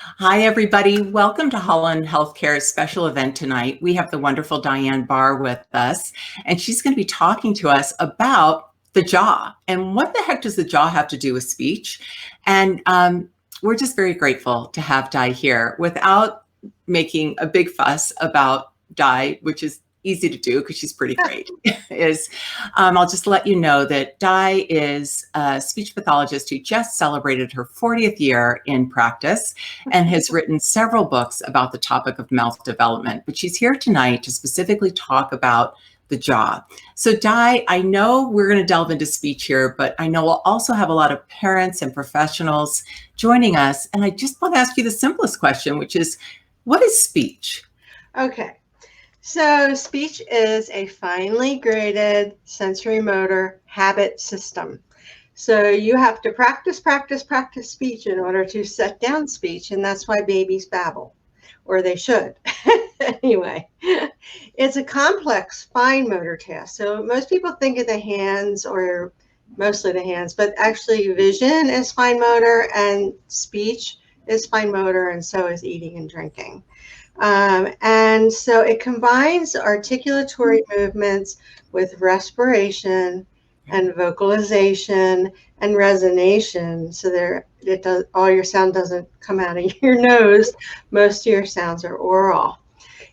Hi, everybody. Welcome to Holland Healthcare's special event tonight. We have the wonderful Diane Barr with us, and she's going to be talking to us about the jaw and what the heck does the jaw have to do with speech. And we're just very grateful to have Di here without making a big fuss about Di, which is easy to do because she's pretty great. I'll just let you know that Di is a speech pathologist who just celebrated her 40th year in practice and has written several books about the topic of mouth development. But she's here tonight to specifically talk about the jaw. So Di, I know we're going to delve into speech here, but I know we'll also have a lot of parents and professionals joining us. And I just want to ask you the simplest question, which is, what is speech? Okay, so speech is a finely graded sensory motor habit system. So you have to practice speech in order to set down speech, and that's why babies babble, or they should. Anyway, it's a complex fine motor task. So most people think of the hands, or mostly the hands, but actually vision is fine motor and speech is fine motor, and so is eating and drinking. And so it combines articulatory movements with respiration and vocalization and resonation. So it does, all your sound doesn't come out of your nose. Most of your sounds are oral.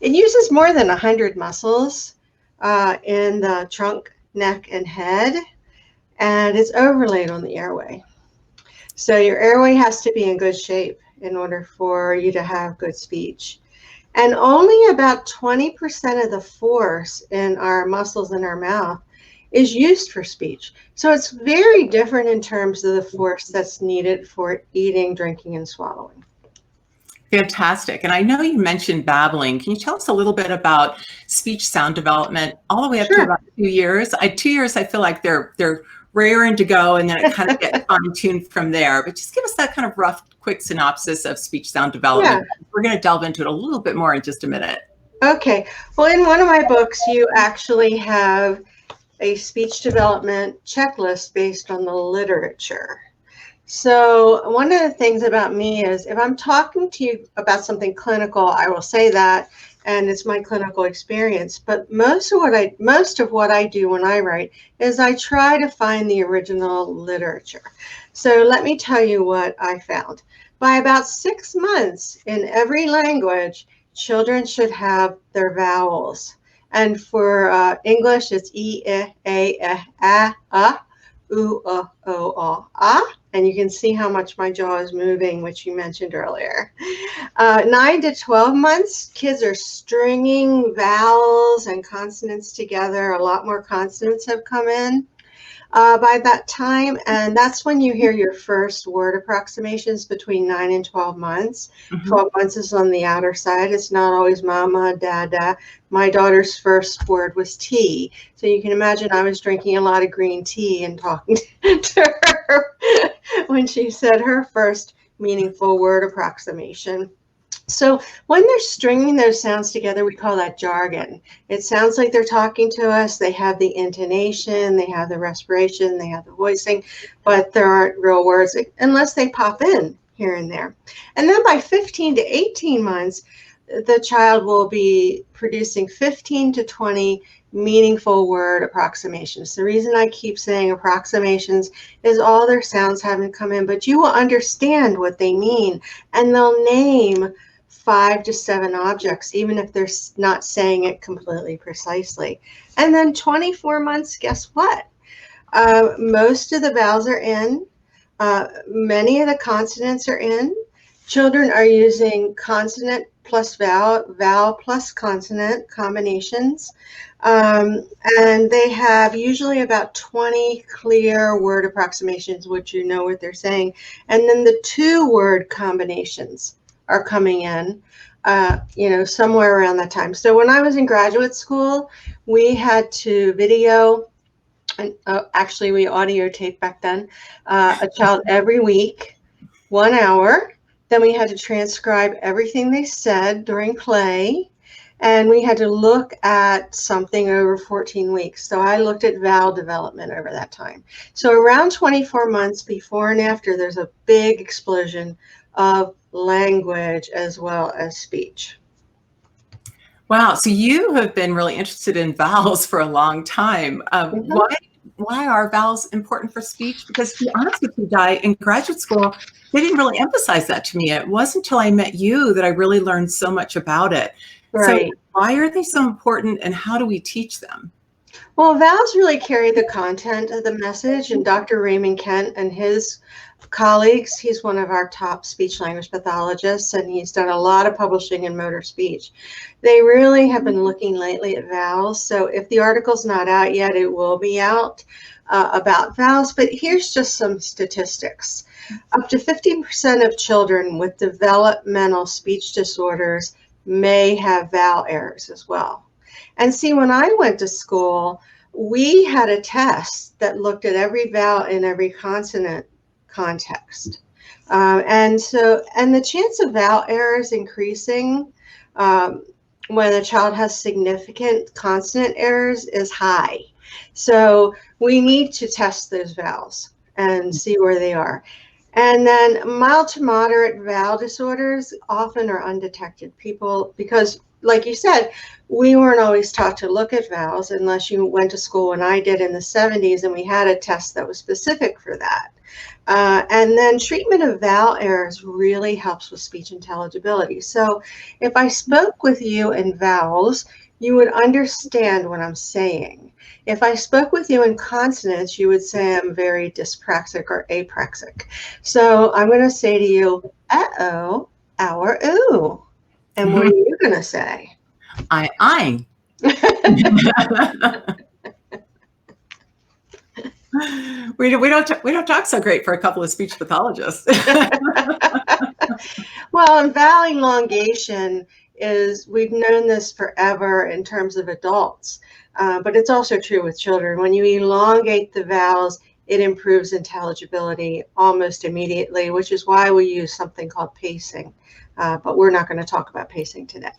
It uses more than 100 muscles in the trunk, neck, and head, and it's overlaid on the airway. So your airway has to be in good shape in order for you to have good speech. And only about 20% of the force in our muscles in our mouth is used for speech. So it's very different in terms of the force that's needed for eating, drinking, and swallowing. Fantastic. And I know you mentioned babbling. Can you tell us a little bit about speech sound development all the way up to about 2 years? 2 years, I feel like they're raring to go, and then it kind of gets fine-tuned from there. But just give us that kind of rough, quick synopsis of speech sound development. Yeah. We're going to delve into it a little bit more in just a minute. Okay. Well, in one of my books, you actually have a speech development checklist based on the literature. So one of the things about me is if I'm talking to you about something clinical, I will say that, and it's my clinical experience. But most of what I do when I write is I try to find the original literature. So let me tell you what I found. By about 6 months in every language, children should have their vowels. And for English, it's E, I, A, A, U, O, A. And you can see how much my jaw is moving, which you mentioned earlier. 9 to 12 months, kids are stringing vowels and consonants together. A lot more consonants have come in by that time. And that's when you hear your first word approximations between 9 and 12 months. 12 months is on the outer side. It's not always mama, dada. My daughter's first word was tea. So you can imagine I was drinking a lot of green tea and talking to her when she said her first meaningful word approximation. So when they're stringing those sounds together, we call that jargon. It sounds like they're talking to us. They have the intonation, they have the respiration, they have the voicing, but there aren't real words unless they pop in here and there. And then by 15 to 18 months, the child will be producing 15 to 20 meaningful word approximations. The reason I keep saying approximations is all their sounds haven't come in, but you will understand what they mean, and they'll name 5 to 7 objects, even if they're not saying it completely precisely. And then 24 months, guess what? Most of the vowels are in. Many of the consonants are in. Children are using consonant plus vowel, vowel plus consonant combinations. And they have usually about 20 clear word approximations, which you know what they're saying. And then the 2-word combinations are coming in, somewhere around that time. So when I was in graduate school, we had to video, and actually we audio tape back then, a child every week, 1 hour. Then we had to transcribe everything they said during play, and we had to look at something over 14 weeks. So I looked at vowel development over that time. So around 24 months before and after, there's a big explosion of language as well as speech. Wow. So you have been really interested in vowels for a long time. Mhm. Why are vowels important for speech? Because to be honest with you, Di, in graduate school, they didn't really emphasize that to me. It wasn't until I met you that I really learned so much about it. So Right. why are they so important and how do we teach them? Well, vowels really carry the content of the message, and Dr. Raymond Kent and his colleagues, he's one of our top speech language pathologists, and he's done a lot of publishing in motor speech. They really have been looking lately at vowels. So if the article's not out yet, it will be out about vowels. But here's just some statistics. Up to 50% of children with developmental speech disorders may have vowel errors as well. And see, when I went to school, we had a test that looked at every vowel in every consonant context. And the chance of vowel errors increasing when a child has significant consonant errors is high. So we need to test those vowels and see where they are. And then mild to moderate vowel disorders often are undetected. People, because like you said, we weren't always taught to look at vowels unless you went to school, and I did in the 70s, and we had a test that was specific for that. And then treatment of vowel errors really helps with speech intelligibility. So if I spoke with you in vowels, you would understand what I'm saying. If I spoke with you in consonants, you would say I'm very dyspraxic or apraxic. So I'm going to say to you, uh-oh, our ooh. And what are you going to say? I. We don't talk so great for a couple of speech pathologists. Well, and vowel elongation is, we've known this forever in terms of adults, but it's also true with children. When you elongate the vowels, it improves intelligibility almost immediately, which is why we use something called pacing. But we're not going to talk about pacing today.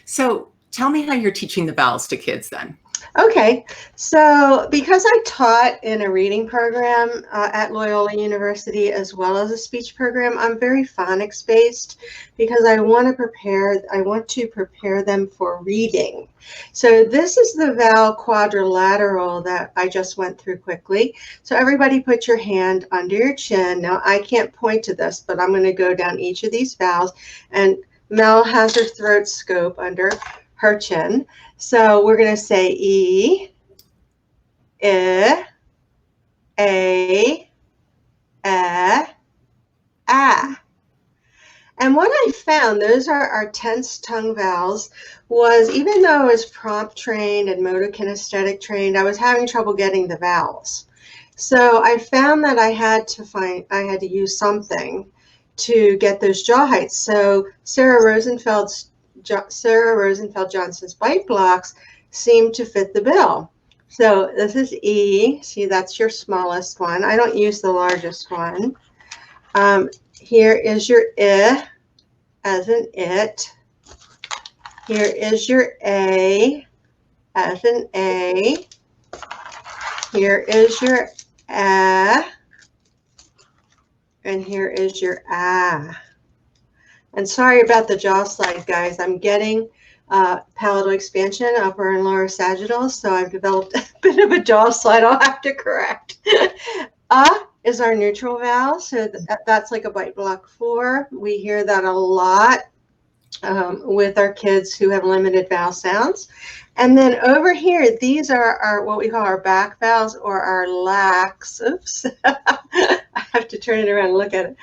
So tell me how you're teaching the vowels to kids then. Okay, so because I taught in a reading program at Loyola University as well as a speech program, I'm very phonics based because I want to prepare them for reading. So this is the vowel quadrilateral that I just went through quickly. So everybody put your hand under your chin. Now I can't point to this, but I'm going to go down each of these vowels, and Mel has her throat scope under her chin. So we're going to say E, I, A, A. And what I found, those are our tense tongue vowels, was even though I was prompt trained and motor kinesthetic trained, I was having trouble getting the vowels. So I found that I had to use something to get those jaw heights. So Sarah Rosenfeld Johnson's bite blocks seem to fit the bill. So this is E. See, that's your smallest one. I don't use the largest one. Here is your I as in it. Here is your A as in A. Here is your A. And here is your A. And sorry about the jaw slide, guys. I'm getting palatal expansion, upper and lower sagittals, so I've developed a bit of a jaw slide I'll have to correct. Is our neutral vowel, so that's like a bite block 4. We hear that a lot with our kids who have limited vowel sounds. And then over here, these are our what we call our back vowels, or our lax. Oops, I have to turn it around and look at it.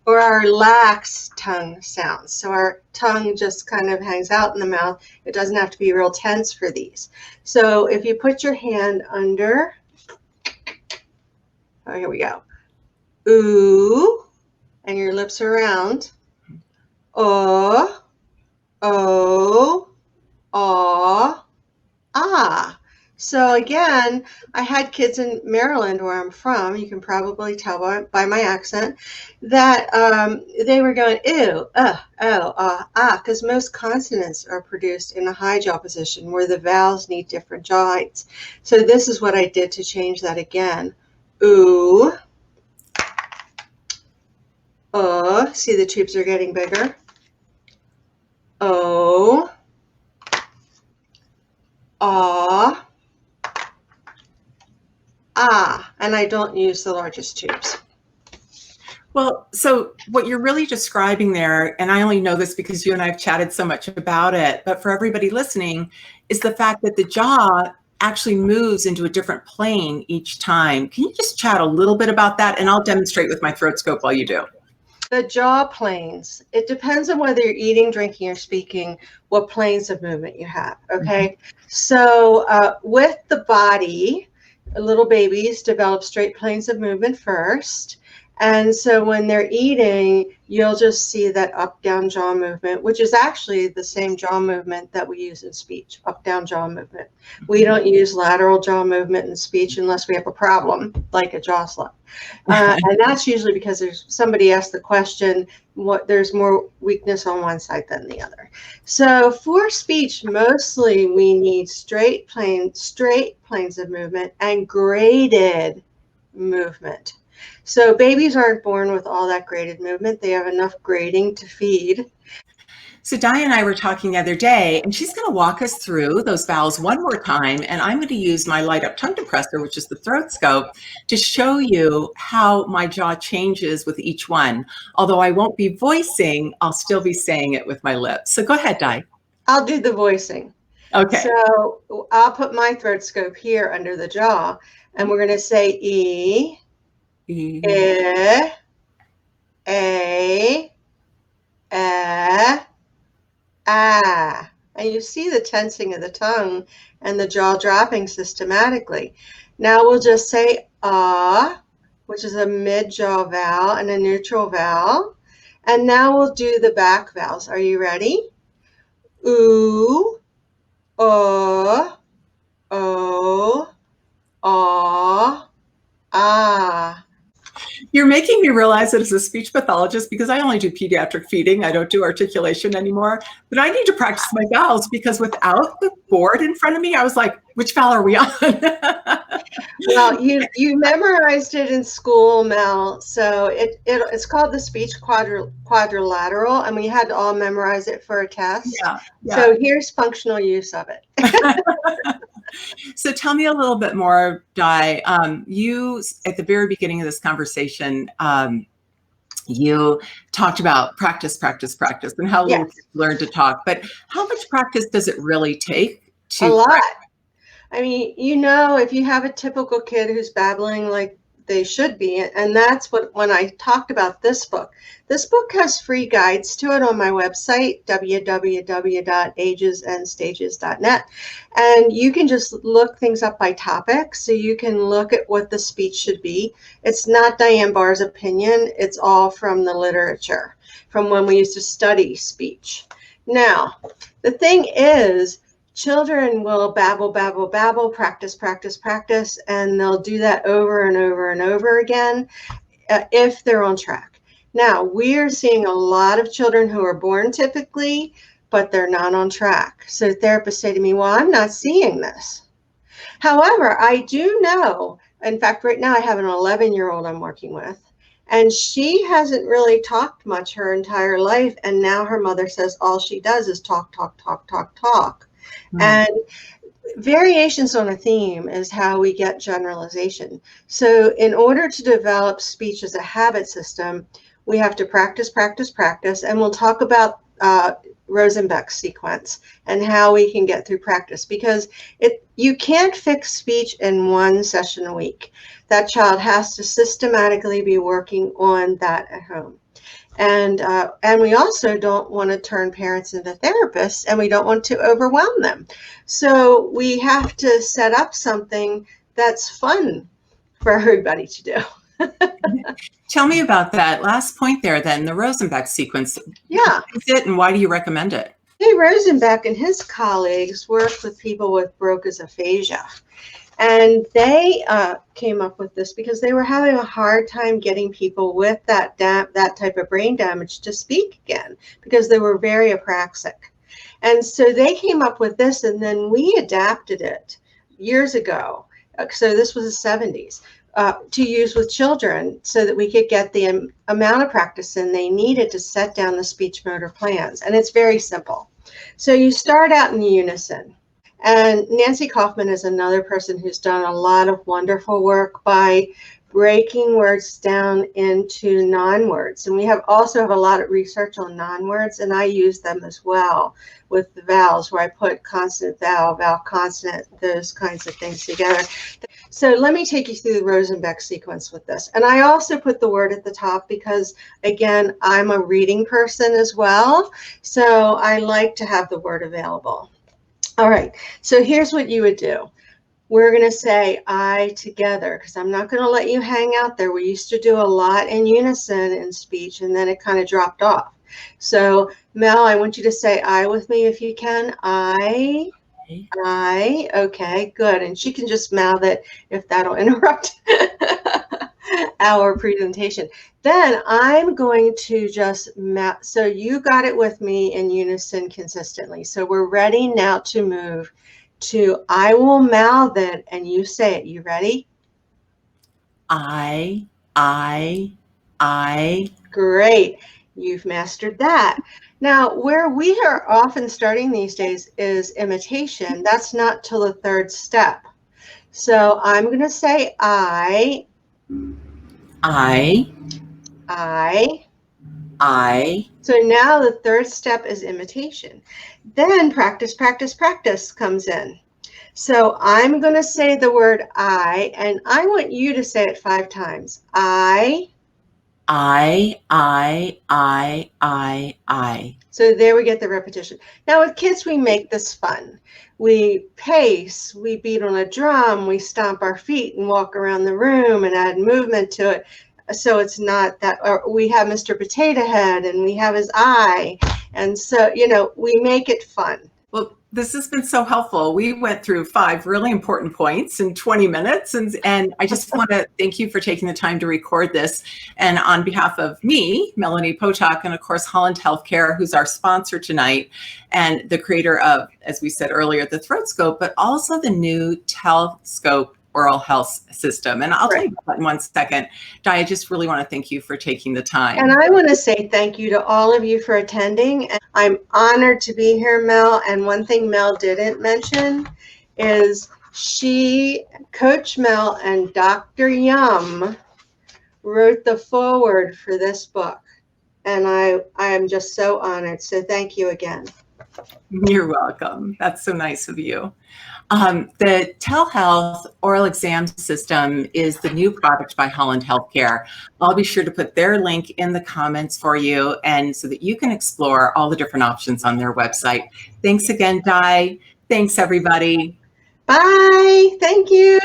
Or our lax tongue sounds. So our tongue just kind of hangs out in the mouth. It doesn't have to be real tense for these. So if you put your hand under, oh, here we go. Ooh, and your lips are round. Oh, oh, aw, ah. So again, I had kids in Maryland, where I'm from, you can probably tell by my accent, that they were going, ew, oh, ah, because most consonants are produced in a high jaw position where the vowels need different jaw heights. So this is what I did to change that again. Ooh, See the tubes are getting bigger. O, ah, ah, and I don't use the largest tubes. Well, so what you're really describing there, and I only know this because you and I have chatted so much about it, but for everybody listening, is the fact that the jaw actually moves into a different plane each time. Can you just chat a little bit about that? And I'll demonstrate with my throat scope while you do. The jaw planes, it depends on whether you're eating, drinking, or speaking, what planes of movement you have, okay? So with the body, little babies develop straight planes of movement first. And so when they're eating, you'll just see that up-down jaw movement, which is actually the same jaw movement that we use in speech, up-down jaw movement. We don't use lateral jaw movement in speech unless we have a problem, like a jaw slip. And that's usually because there's somebody asked the question, there's more weakness on one side than the other. So for speech, mostly we need straight planes of movement and graded movement. So babies aren't born with all that graded movement. They have enough grading to feed. So Di and I were talking the other day, and she's going to walk us through those vowels one more time, and I'm going to use my light up tongue depressor, which is the throat scope, to show you how my jaw changes with each one. Although I won't be voicing, I'll still be saying it with my lips. So go ahead, Di. I'll do the voicing. Okay. So I'll put my throat scope here under the jaw, and we're going to say E, E, A, ah. And you see the tensing of the tongue and the jaw dropping systematically. Now we'll just say ah, which is a mid-jaw vowel and a neutral vowel. And now we'll do the back vowels. Are you ready? Oo, o, ah, ah. You're making me realize that as a speech pathologist, because I only do pediatric feeding, I don't do articulation anymore, but I need to practice my vowels because without the board in front of me, I was like, which vowel are we on? Well, you memorized it in school, Mel. So it's called the speech quadrilateral, and we had to all memorize it for a test. Yeah. So here's functional use of it. So tell me a little bit more, Di. You, at the very beginning of this conversation, you talked about practice, and how little kids learn to talk. But how much practice does it really take to? A lot. I mean, if you have a typical kid who's babbling like they should be, and that's when I talked about this book has free guides to it on my website, www.agesandstages.net. And you can just look things up by topic. So you can look at what the speech should be. It's not Diane Barr's opinion. It's all from the literature, from when we used to study speech. Now, the thing is, children will babble, practice, and they'll do that over and over and over again if they're on track. Now, we're seeing a lot of children who are born typically, but they're not on track. So therapists say to me, well, I'm not seeing this. However, I do know, in fact, right now I have an 11-year-old I'm working with, and she hasn't really talked much her entire life, and now her mother says all she does is talk. And variations on a theme is how we get generalization. So in order to develop speech as a habit system, we have to practice, and we'll talk about Rosenbeck's sequence and how we can get through practice, because you can't fix speech in one session a week. That child has to systematically be working on that at home. And we also don't want to turn parents into therapists, and we don't want to overwhelm them. So we have to set up something that's fun for everybody to do. Tell me about that last point there, then, the Rosenbeck sequence. Yeah. What is it, and why do you recommend it? Hey, Rosenbeck and his colleagues worked with people with Broca's aphasia. And they came up with this because they were having a hard time getting people with that type of brain damage to speak again, because they were very apraxic. And so they came up with this, and then we adapted it years ago. So this was the 70s. to use with children so that we could get the amount of practice in they needed to set down the speech motor plans. And it's very simple. So you start out in unison. And Nancy Kaufman is another person who's done a lot of wonderful work by breaking words down into non-words. And we also have a lot of research on non-words, and I use them as well with the vowels, where I put consonant, vowel, vowel, consonant, those kinds of things together. So let me take you through the Rosenbeck sequence with this. And I also put the word at the top because, again, I'm a reading person as well. So I like to have the word available. All right, so here's what you would do. We're going to say I together, because I'm not going to let you hang out there. We used to do a lot in unison in speech, and then it kind of dropped off. So Mel, I want you to say I with me if you can. I. Okay, good. And she can just mouth it if that'll interrupt our presentation. Then I'm going to just mouth. So you got it with me in unison consistently. So we're ready now to move to I will mouth it and you say it. You ready? I. Great. You've mastered that. Now, where we are often starting these days is imitation. That's not till the third step. So I'm going to say I. So now the third step is imitation. Then practice, practice, practice comes in. So I'm going to say the word I, and I want you to say it 5 times. I. So there we get the repetition. Now with kids, we make this fun. We pace, we beat on a drum, we stomp our feet and walk around the room and add movement to it. So it's not that, or we have Mr. Potato Head and we have his eye. And so, you know, we make it fun. Well, this has been so helpful. We went through 5 really important points in 20 minutes. And I just want to thank you for taking the time to record this. And on behalf of me, Melanie Potock, and of course, Holland Healthcare, who's our sponsor tonight, and the creator of, as we said earlier, the Throat Scope, but also the new Telescope oral health system. And I'll tell you about that in 1 second. Di, I just really want to thank you for taking the time. And I want to say thank you to all of you for attending. And I'm honored to be here, Mel. And one thing Mel didn't mention is Coach Mel and Dr. Yum wrote the foreword for this book. And I am just so honored. So thank you again. You're welcome. That's so nice of you. The telehealth oral exam system is the new product by Holland Healthcare. I'll be sure to put their link in the comments for you, and so that you can explore all the different options on their website. Thanks again, Di. Thanks, everybody. Bye. Thank you.